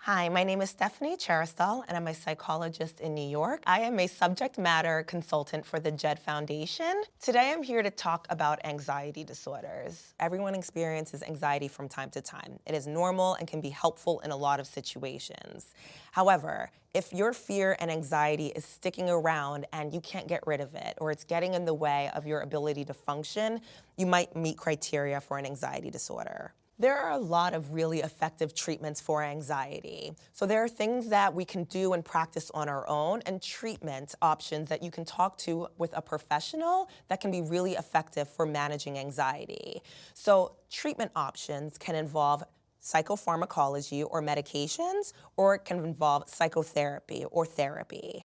Hi, my name is Stephanie Cherestal, and I'm a psychologist in New York. I am a subject matter consultant for the Jed Foundation. Today, I'm here to talk about anxiety disorders. Everyone experiences anxiety from time to time. It is normal and can be helpful in a lot of situations. However, if your fear and anxiety is sticking around and you can't get rid of it, or it's getting in the way of your ability to function, you might meet criteria for an anxiety disorder. There are a lot of really effective treatments for anxiety. So there are things that we can do and practice on our own, and treatment options that you can talk to with a professional that can be really effective for managing anxiety. So treatment options can involve psychopharmacology or medications, or it can involve psychotherapy or therapy.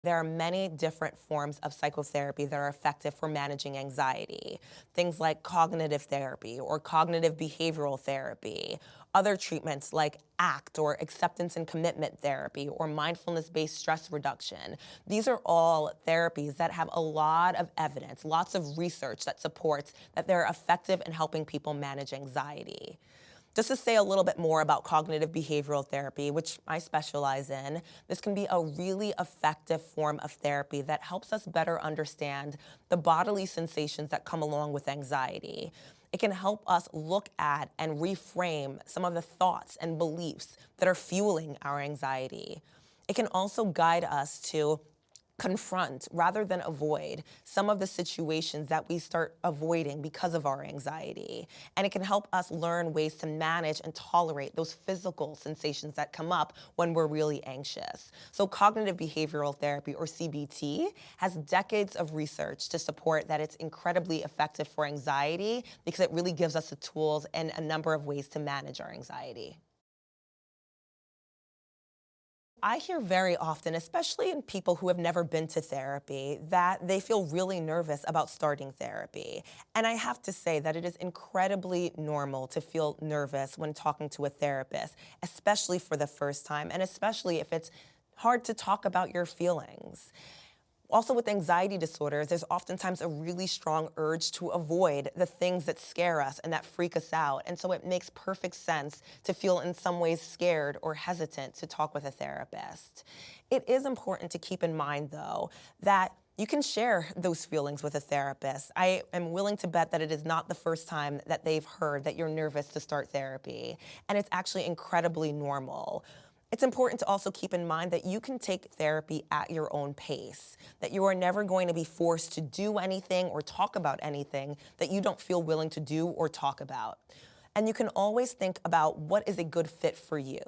There are many different forms of psychotherapy that are effective for managing anxiety. Things like cognitive therapy or cognitive behavioral therapy. Other treatments like ACT or acceptance and commitment therapy or mindfulness-based stress reduction. These are all therapies that have a lot of evidence, lots of research that supports that they're effective in helping people manage anxiety. Just to say a little bit more about cognitive behavioral therapy, which I specialize in, this can be a really effective form of therapy that helps us better understand the bodily sensations that come along with anxiety. It can help us look at and reframe some of the thoughts and beliefs that are fueling our anxiety. It can also guide us to confront rather than avoid some of the situations that we start avoiding because of our anxiety. And it can help us learn ways to manage and tolerate those physical sensations that come up when we're really anxious. So cognitive behavioral therapy, or CBT, has decades of research to support that it's incredibly effective for anxiety because it really gives us the tools and a number of ways to manage our anxiety. I hear very often, especially in people who have never been to therapy, that they feel really nervous about starting therapy. And I have to say that it is incredibly normal to feel nervous when talking to a therapist, especially for the first time, and especially if it's hard to talk about your feelings. Also, with anxiety disorders, there's oftentimes a really strong urge to avoid the things that scare us and that freak us out. And so it makes perfect sense to feel in some ways scared or hesitant to talk with a therapist. It is important to keep in mind, though, that you can share those feelings with a therapist. I am willing to bet that it is not the first time that they've heard that you're nervous to start therapy, and it's actually incredibly normal. It's important to also keep in mind that you can take therapy at your own pace, that you are never going to be forced to do anything or talk about anything that you don't feel willing to do or talk about. And you can always think about what is a good fit for you.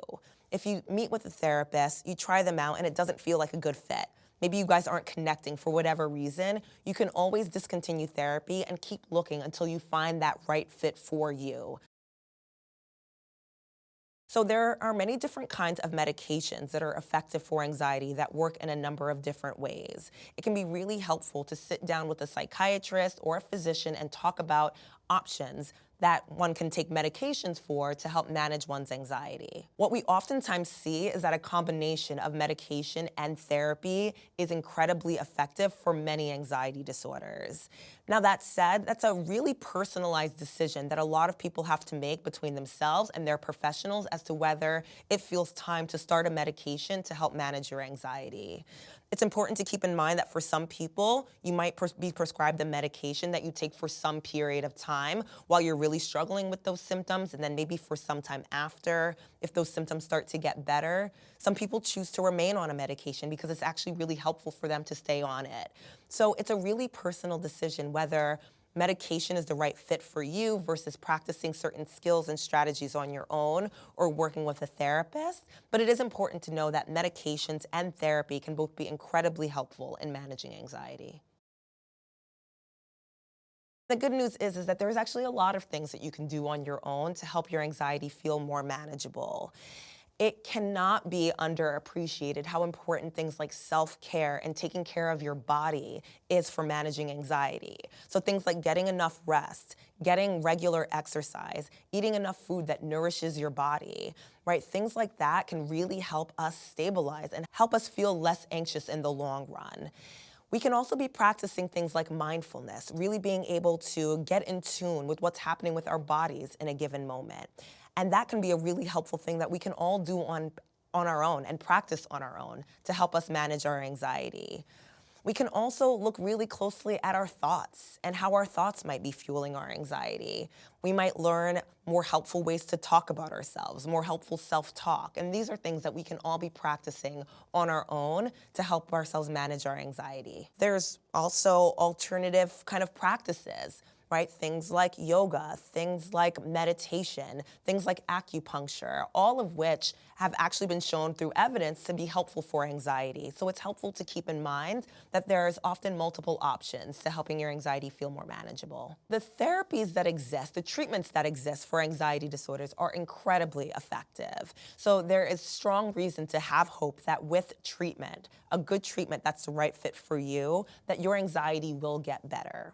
If you meet with a therapist, you try them out and it doesn't feel like a good fit, maybe you guys aren't connecting for whatever reason, you can always discontinue therapy and keep looking until you find that right fit for you. So there are many different kinds of medications that are effective for anxiety that work in a number of different ways. It can be really helpful to sit down with a psychiatrist or a physician and talk about options that one can take medications for to help manage one's anxiety. What we oftentimes see is that a combination of medication and therapy is incredibly effective for many anxiety disorders. Now, that said, that's a really personalized decision that a lot of people have to make between themselves and their professionals as to whether it feels time to start a medication to help manage your anxiety. It's important to keep in mind that for some people, you might be prescribed a medication that you take for some period of time while you're really struggling with those symptoms, and then maybe for some time after, if those symptoms start to get better. Some people choose to remain on a medication because it's actually really helpful for them to stay on it. So it's a really personal decision whether medication is the right fit for you versus practicing certain skills and strategies on your own or working with a therapist. But it is important to know that medications and therapy can both be incredibly helpful in managing anxiety. The good news is that there's actually a lot of things that you can do on your own to help your anxiety feel more manageable. It cannot be underappreciated how important things like self-care and taking care of your body is for managing anxiety. So things like getting enough rest, getting regular exercise, eating enough food that nourishes your body, right? Things like that can really help us stabilize and help us feel less anxious in the long run. We can also be practicing things like mindfulness, really being able to get in tune with what's happening with our bodies in a given moment. And that can be a really helpful thing that we can all do on our own and practice on our own to help us manage our anxiety. We can also look really closely at our thoughts and how our thoughts might be fueling our anxiety. We might learn more helpful ways to talk about ourselves, more helpful self-talk. And these are things that we can all be practicing on our own to help ourselves manage our anxiety. There's also alternative kind of practices, right? Things like yoga, things like meditation, things like acupuncture, all of which have actually been shown through evidence to be helpful for anxiety. So it's helpful to keep in mind that there's often multiple options to helping your anxiety feel more manageable. The therapies that exist, the treatments that exist for anxiety disorders are incredibly effective. So there is strong reason to have hope that with treatment, a good treatment that's the right fit for you, that your anxiety will get better.